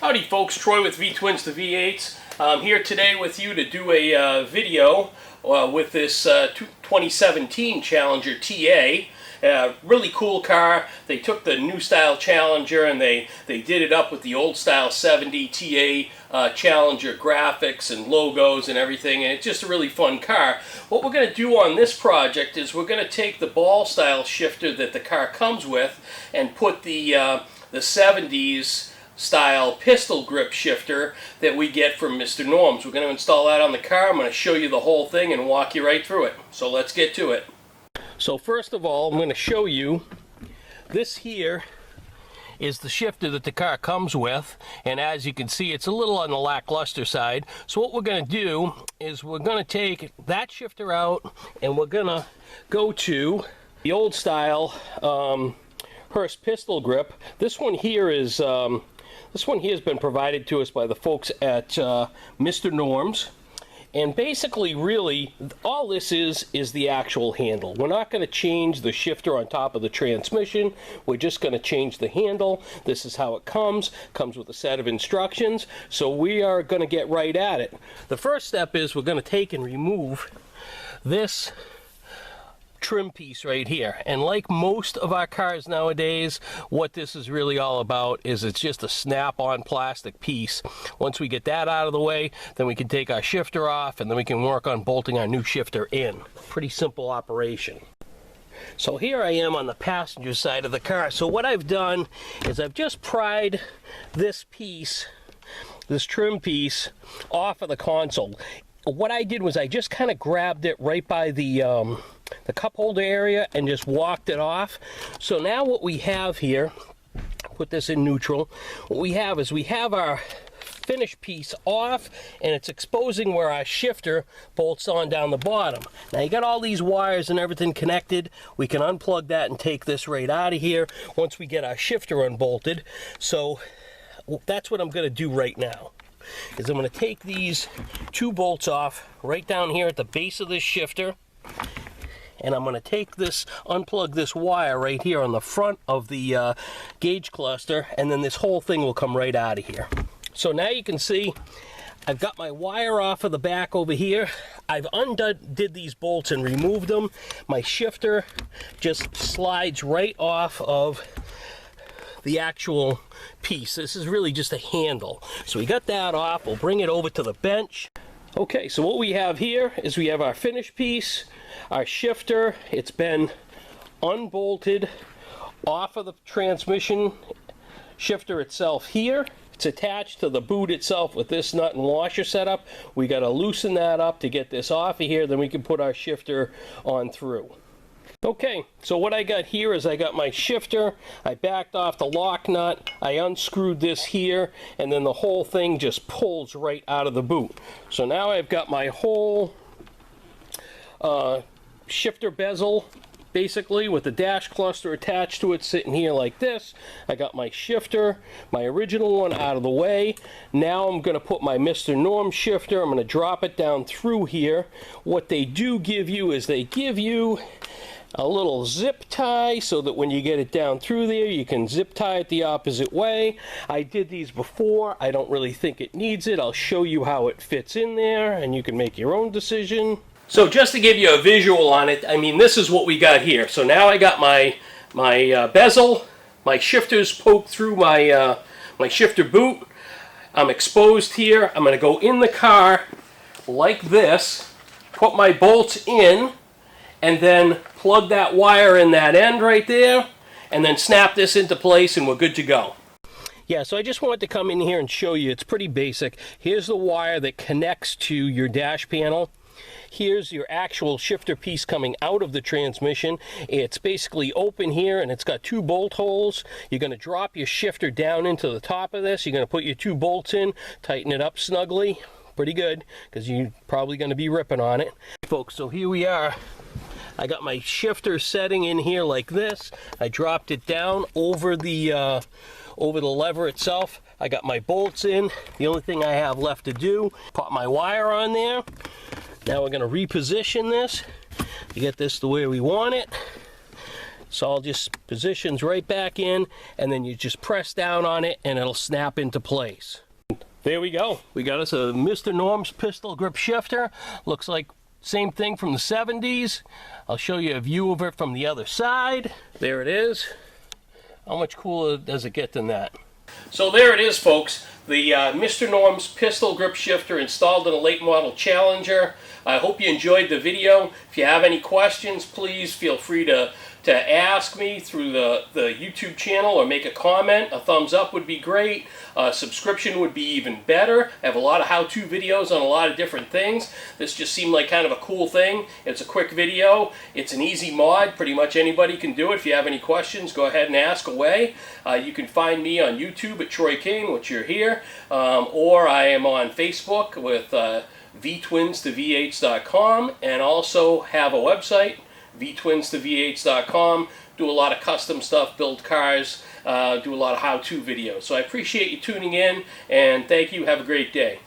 Howdy folks, Troy with V-Twins to V8s. I'm here today with you to do a video with this 2017 Challenger TA. Really cool car. They took the new style Challenger and they did it up with the old style 70 TA Challenger graphics and logos and everything, and it's just a really fun car. What we're going to do on this project is we're going to take the ball style shifter that the car comes with and put the 70s style pistol grip shifter that we get from Mr. Norm's. We're going to install that on the car. I'm going to show you the whole thing and walk you right through it. So let's get to it. So first of all, I'm going to show you this here is the shifter that the car comes with, and as you can see it's a little on the lackluster side. So what we're going to do is we're going to take that shifter out and we're going to go to the old style Hurst pistol grip. This one here is this one here has been provided to us by the folks at Mr. Norm's. And basically, really, all this is the actual handle. We're not going to change the shifter on top of the transmission. We're just going to change the handle. This is how it comes. Comes with a set of instructions. So we are going to get right at it. The first step is we're going to take and remove this trim piece right here, and like most of our cars nowadays, what this is really all about is it's just a snap-on plastic piece. Once we get that out of the way, then we can take our shifter off and then we can work on bolting our new shifter in. Pretty simple operation. So here I am on the passenger side of the car. So what I've done is I've just pried this piece, this trim piece, off of the console. What I did was I just kind of grabbed it right by the cup holder area and just walked it off. So now what we have here, put this in neutral, what we have is we have our finish piece off and it's exposing where our shifter bolts on down the bottom. Now you got all these wires and everything connected. We can unplug that and take this right out of here once we get our shifter unbolted. So that's what I'm going to do right now. Is I'm going to take these two bolts off right down here at the base of this shifter, and I'm going to take this, unplug this wire right here on the front of the gauge cluster, and then this whole thing will come right out of here. So now you can see I've got my wire off of the back over here. I've undid these bolts and removed them. My shifter just slides right off of the actual piece. This is really just a handle. So we got that off. We'll bring it over to the bench. Okay, so what we have here is we have our finish piece, our shifter. It's been unbolted off of the transmission shifter itself here. It's attached to the boot itself with this nut and washer setup. We got to loosen that up to get this off of here, then we can put our shifter on through. Okay, so what I got here is I got my shifter, I backed off the lock nut, I unscrewed this here, and then the whole thing just pulls right out of the boot. So now I've got my whole shifter bezel, basically, with the dash cluster attached to it, sitting here like this. I got my shifter, my original one, out of the way. Now I'm going to put my Mr. Norm shifter, I'm going to drop it down through here. What they do give you is they give you a little zip tie so that when you get it down through there you can zip tie it the opposite way. I did these before. I don't really think it needs it. I'll show you how it fits in there and you can make your own decision. So just to give you a visual on it, I mean, this is what we got here. So now I got my bezel, my shifters poked through my my shifter boot. I'm exposed here. I'm going to go in the car like this, put my bolts in, and then plug that wire in that end right there, and then snap this into place and we're good to go. Yeah, so I just wanted to come in here and show you. It's pretty basic. Here's the wire that connects to your dash panel. Here's your actual shifter piece coming out of the transmission. It's basically open here and it's got two bolt holes. You're going to drop your shifter down into the top of this. You're going to put your two bolts in, tighten it up snugly. Pretty good, because you're probably going to be ripping on it. Folks, so here we are. I got my shifter setting in here like this. I dropped it down over the lever itself. I got my bolts in. The only thing I have left to do, put my wire on there. Now we're going to reposition this to get this the way we want it. So I'll just positions right back in, and then you just press down on it and it'll snap into place. There we go. We got us a Mr. Norm's pistol grip shifter. Looks like same thing from the 70s. I'll show you a view of it from the other side. There it is. How much cooler does it get than that? So there it is, folks. The Mr. Norm's pistol grip shifter installed in a late model Challenger. I hope you enjoyed the video. If you have any questions, please feel free to ask me through the YouTube channel or make a comment. A thumbs up would be great. Subscription would be even better. I have a lot of how-to videos on a lot of different things. This just seemed like kind of a cool thing. It's a quick video. It's an easy mod. Pretty much anybody can do it. If you have any questions, go ahead and ask away. You can find me on YouTube at Troy Kane, which you're here, or I am on Facebook with vtwins2v8s.com, and also have a website, vtwins2v8s.com. Do a lot of custom stuff, build cars, do a lot of how-to videos. So I appreciate you tuning in, and thank you. Have a great day.